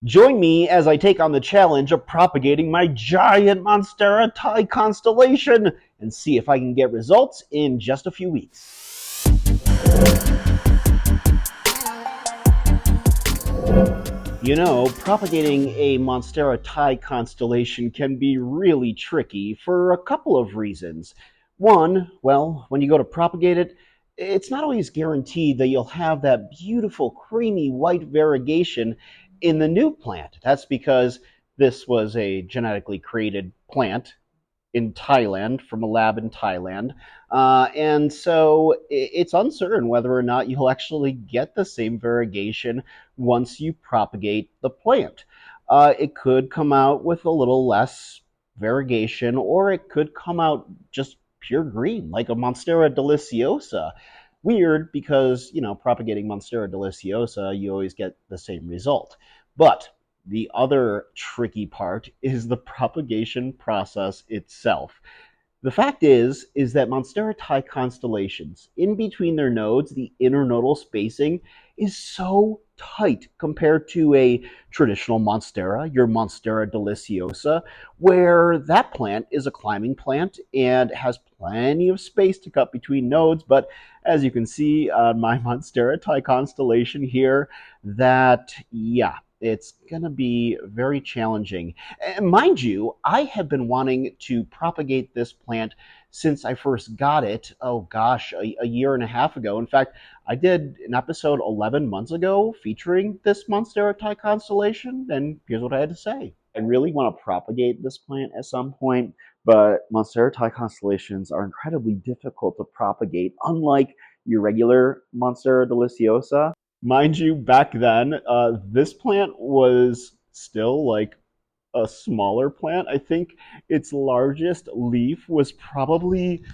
Join me as I take on the challenge of propagating my giant Monstera Thai Constellation and see if I can get results in just a few weeks. You know, propagating a Monstera Thai constellation can be really tricky for a couple of reasons. One, well, when you go to propagate it, it's not always guaranteed that you'll have that beautiful, creamy white variegation in the new plant. That's because this was a genetically created plant in Thailand from a lab in Thailand. And so it's uncertain whether or not you'll actually get the same variegation once you propagate the plant. It could come out with a little less variegation, or it could come out just pure green, like a Monstera deliciosa. Weird because, propagating Monstera deliciosa, you always get the same result. But the other tricky part is the propagation process itself. The fact is that Monstera Thai constellations, in between their nodes, the internodal spacing is so tight compared to a traditional Monstera, your Monstera deliciosa, where that plant is a climbing plant and has plenty of space to cut between nodes. But as you can see on my Monstera Thai constellation here, that, yeah, it's going to be very challenging. And mind you, I have been wanting to propagate this plant since I first got it. Oh gosh, a year and a half ago. In fact, I did an episode 11 months ago featuring this Monstera Thai constellation, and here's what I had to say. I really want to propagate this plant at some point, but Monstera Thai constellations are incredibly difficult to propagate, unlike your regular Monstera deliciosa. Mind you, back then, this plant was still like a smaller plant. I think its largest leaf was probably,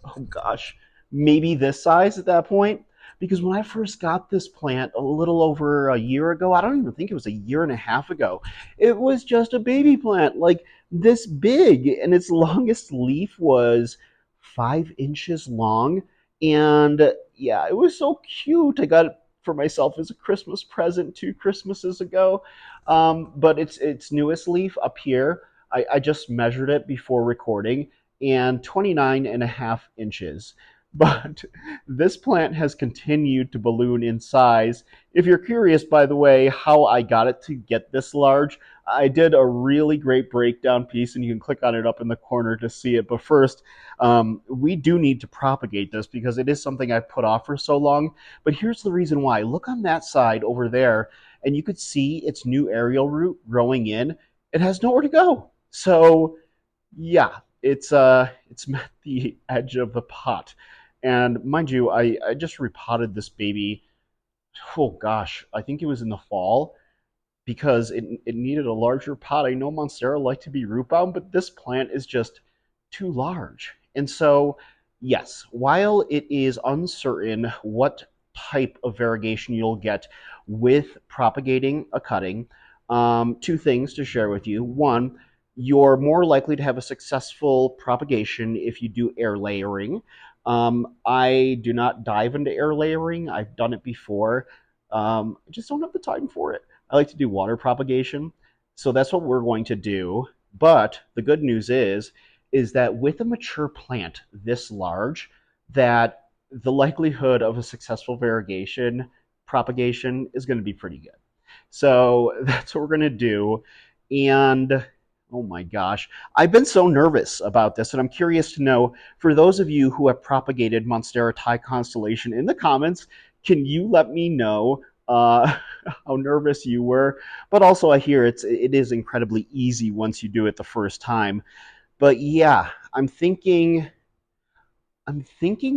oh gosh, maybe this size at that point. Because when I first got this plant a little over a year ago, I don't even think it was a year and a half ago, it was just a baby plant, like this big, and its longest leaf was 5 inches long. And yeah, it was so cute. I got it for myself as a Christmas present 2 Christmases ago. But its newest leaf up here, I just measured it before recording, and 29 and a half inches. But this plant has continued to balloon in size. If you're curious, by the way, how I got it to get this large, I did a really great breakdown piece, and you can click on it up in the corner to see it. But first, we do need to propagate this because it is something I've put off for so long. But here's the reason why. Look on that side over there, and you could see its new aerial root growing in. It has nowhere to go. So yeah, it's at the edge of the pot. And mind you, I just repotted this baby. Oh gosh, I think it was in the fall because it needed a larger pot. I know Monstera like to be root bound, but this plant is just too large. And so, yes, while it is uncertain what type of variegation you'll get with propagating a cutting, two things to share with you. One, you're more likely to have a successful propagation if you do air layering. I do not dive into air layering. I've done it before. I just don't have the time for it. I like to do water propagation. So that's what we're going to do. But the good news is that with a mature plant this large, that the likelihood of a successful variegation propagation is going to be pretty good. So that's what we're going to do. And oh my gosh, I've been so nervous about this, and I'm curious to know, for those of you who have propagated Monstera Thai Constellation in the comments, can you let me know how nervous you were? But also, I hear it is incredibly easy once you do it the first time. But yeah, I'm thinking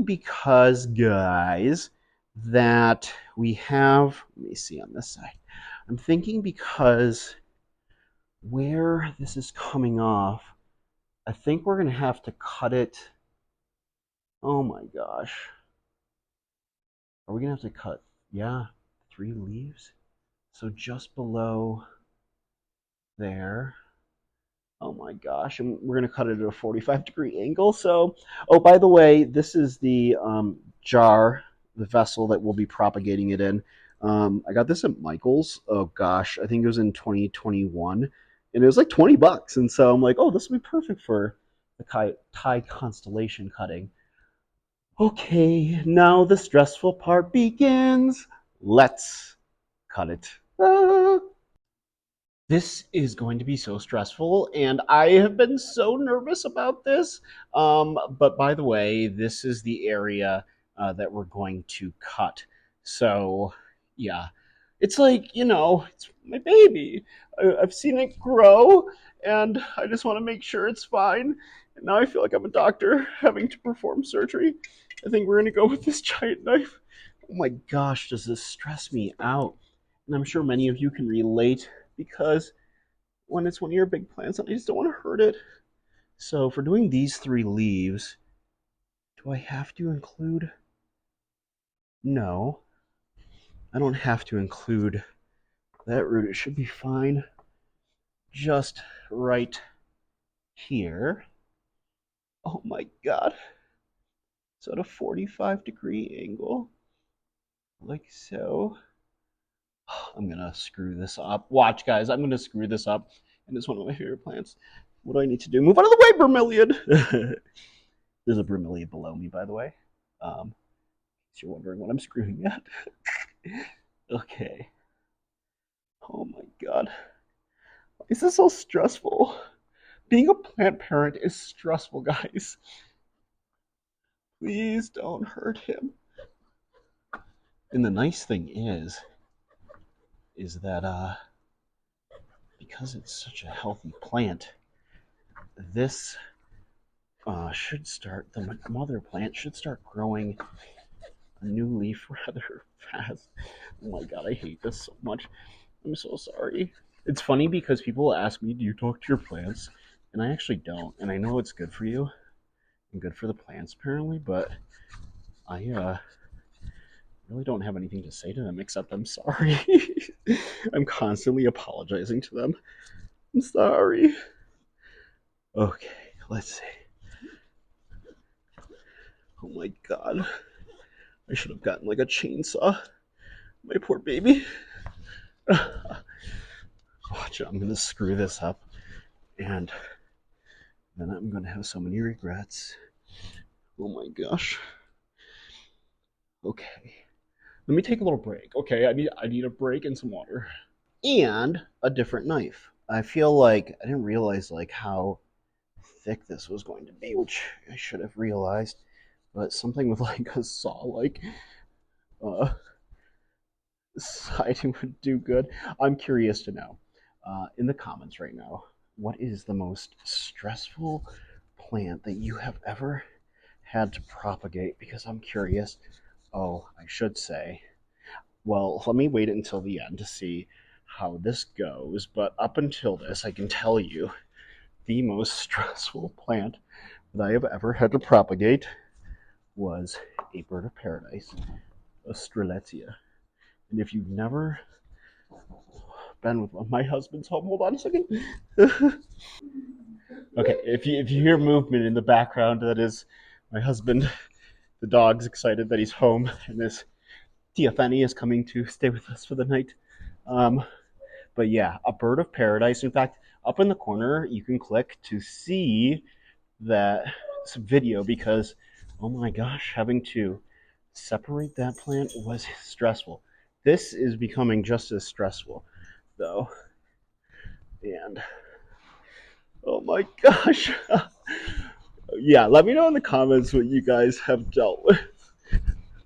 because, guys, that we have, let me see on this side. I'm thinking because where this is coming off, I think we're going to have to cut it. Oh my gosh. Are we going to have to cut? Yeah, 3 leaves. So just below there. Oh my gosh. And we're going to cut it at a 45-degree angle. So, oh, by the way, this is the jar, the vessel that we'll be propagating it in. I got this at Michael's. Oh gosh, I think it was in 2021, and it was like $20. And so I'm like, oh, this would be perfect for the Thai constellation cutting. Okay, now the stressful part begins. Let's cut it. Ah. This is going to be so stressful, and I have been so nervous about this. But by the way, this is the area that we're going to cut. So, yeah, it's like, it's my baby. I've seen it grow, and I just want to make sure it's fine. And now I feel like I'm a doctor having to perform surgery. I think we're going to go with this giant knife. Oh my gosh, does this stress me out? And I'm sure many of you can relate because when it's one of your big plants, and I just don't want to hurt it. So for doing these 3 leaves, do I have to include? No, I don't have to include that root. It should be fine just right here. Oh my god. So at a 45-degree angle, like so. I'm gonna screw this up. Watch, guys, I'm gonna screw this up. And it's one of my favorite plants. What do I need to do? Move out of the way, bromeliad! There's a bromeliad below me, by the way. Um, if you're wondering what I'm screwing at. Okay. Oh my god. Why is this so stressful? Being a plant parent is stressful, guys. Please don't hurt him. And the nice thing is that because it's such a healthy plant, this should start, the mother plant should start growing a new leaf rather fast. Oh my god, I hate this so much. I'm so sorry. It's funny because people ask me, do you talk to your plants? And I actually don't. And I know it's good for you and good for the plants apparently, but I really don't have anything to say to them except I'm sorry. I'm constantly apologizing to them. I'm sorry. Okay, let's see. Oh my god. I should have gotten like a chainsaw. My poor baby. Watch it, I'm gonna screw this up and then I'm gonna have so many regrets. Oh my gosh. Okay. Let me take a little break. Okay, I need a break and some water. And a different knife. I feel like I didn't realize like how thick this was going to be, which I should have realized. But something with like a saw like uh siding would do good. I'm curious to know in the comments right now, what is the most stressful plant that you have ever had to propagate? Because I'm curious. Oh, I should say, well, let me wait until the end to see how this goes. But up until this, I can tell you the most stressful plant that I have ever had to propagate was a bird of paradise, a strelitzia. And if you've never been with my husband's home, hold on a second. Okay, if you hear movement in the background, that is my husband. The dog's excited that he's home, and this Tia Fanny is coming to stay with us for the night. Um, but yeah, a bird of paradise. In fact, up in the corner, you can click to see that video because, oh my gosh, having to separate that plant was stressful. This is becoming just as stressful, though. And oh my gosh. Yeah, let me know in the comments what you guys have dealt with.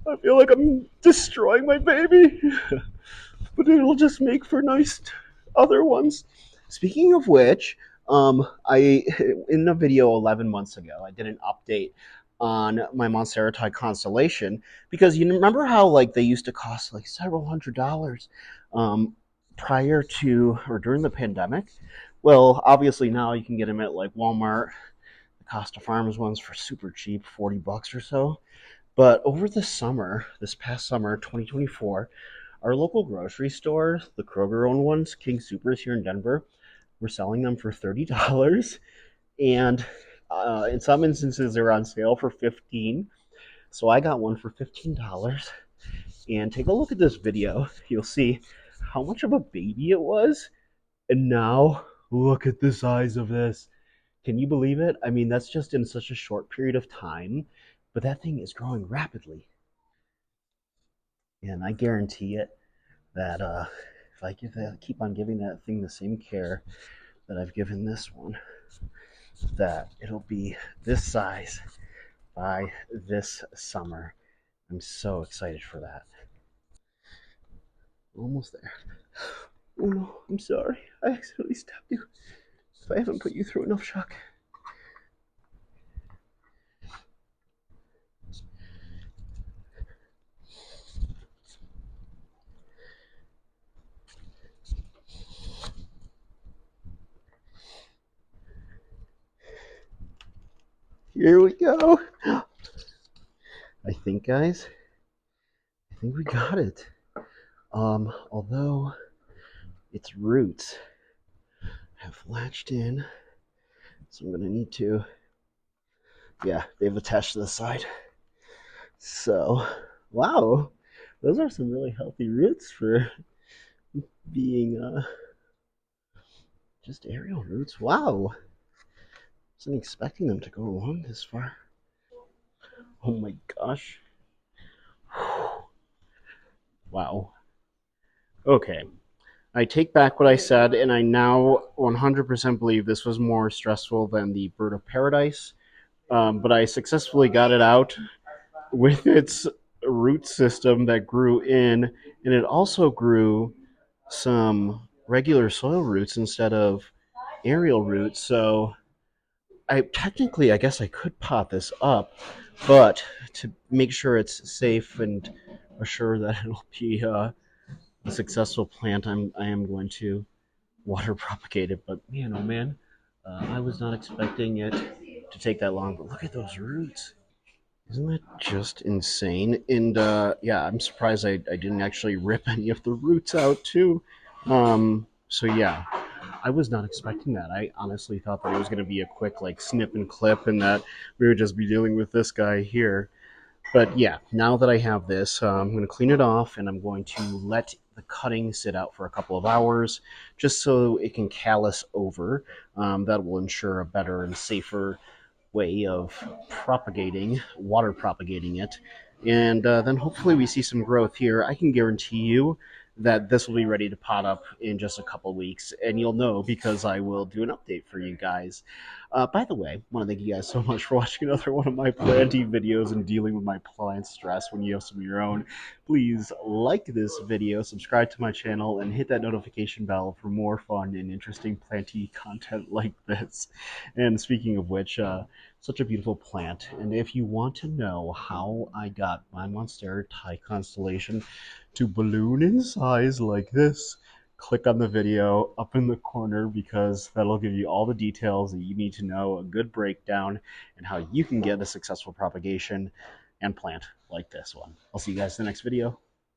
I feel like I'm destroying my baby, but it'll just make for nice other ones. Speaking of which, I in a video 11 months ago, I did an update on my Monstera Thai Constellation because you remember how like they used to cost like several $100s prior to or during the pandemic. Well, obviously now you can get them at like Walmart, the Costa Farms ones for super cheap, $40 or so. But over the summer, this past summer, 2024, our local grocery store, the Kroger owned ones, King Supers here in Denver, were selling them for $30. And in some instances, they're on sale for $15. So I got one for $15. And take a look at this video. You'll see how much of a baby it was. And now, look at the size of this. Can you believe it? I mean, that's just in such a short period of time, but that thing is growing rapidly. And I guarantee it that if I keep on giving that thing the same care that I've given this one, that it'll be this size by this summer. I'm so excited for that. Almost there. Oh no, I'm sorry. I accidentally stabbed you. If I haven't put you through enough shock. Here we go. I think, guys, I think we got it. Although its roots have latched in, so I'm gonna need to, yeah, they've attached to the side. So, wow, those are some really healthy roots for being just aerial roots. Wow, wasn't expecting them to go along this far. Oh my gosh. Wow. Okay. I take back what I said, and I now 100% believe this was more stressful than the bird of paradise. But I successfully got it out with its root system that grew in, and it also grew some regular soil roots instead of aerial roots. So I guess I could pot this up, but to make sure it's safe and assure that it'll be a successful plant, I am going to water propagate it. But man, oh man, I was not expecting it to take that long. But look at those roots. Isn't that just insane? And yeah, I'm surprised I didn't actually rip any of the roots out too. So yeah, I was not expecting that. I honestly thought that it was going to be a quick like snip and clip, and that we would just be dealing with this guy here. But yeah, now that I have this, I'm going to clean it off, and I'm going to let the cutting sit out for a couple of hours just so it can callus over. That will ensure a better and safer way of water propagating it. And then hopefully we see some growth here. I can guarantee you that this will be ready to pot up in just a couple weeks, and you'll know because I will do an update for you guys. By the way, I want to thank you guys so much for watching another one of my planting videos and dealing with my plant stress when you have some of your own. Please like this video, subscribe to my channel, and hit that notification bell for more fun and interesting planty content like this. And speaking of which, such a beautiful plant. And if you want to know how I got my Monstera Thai Constellation to balloon in size like this, click on the video up in the corner because that'll give you all the details that you need to know, a good breakdown, and how you can get a successful propagation and plant like this one. I'll see you guys in the next video.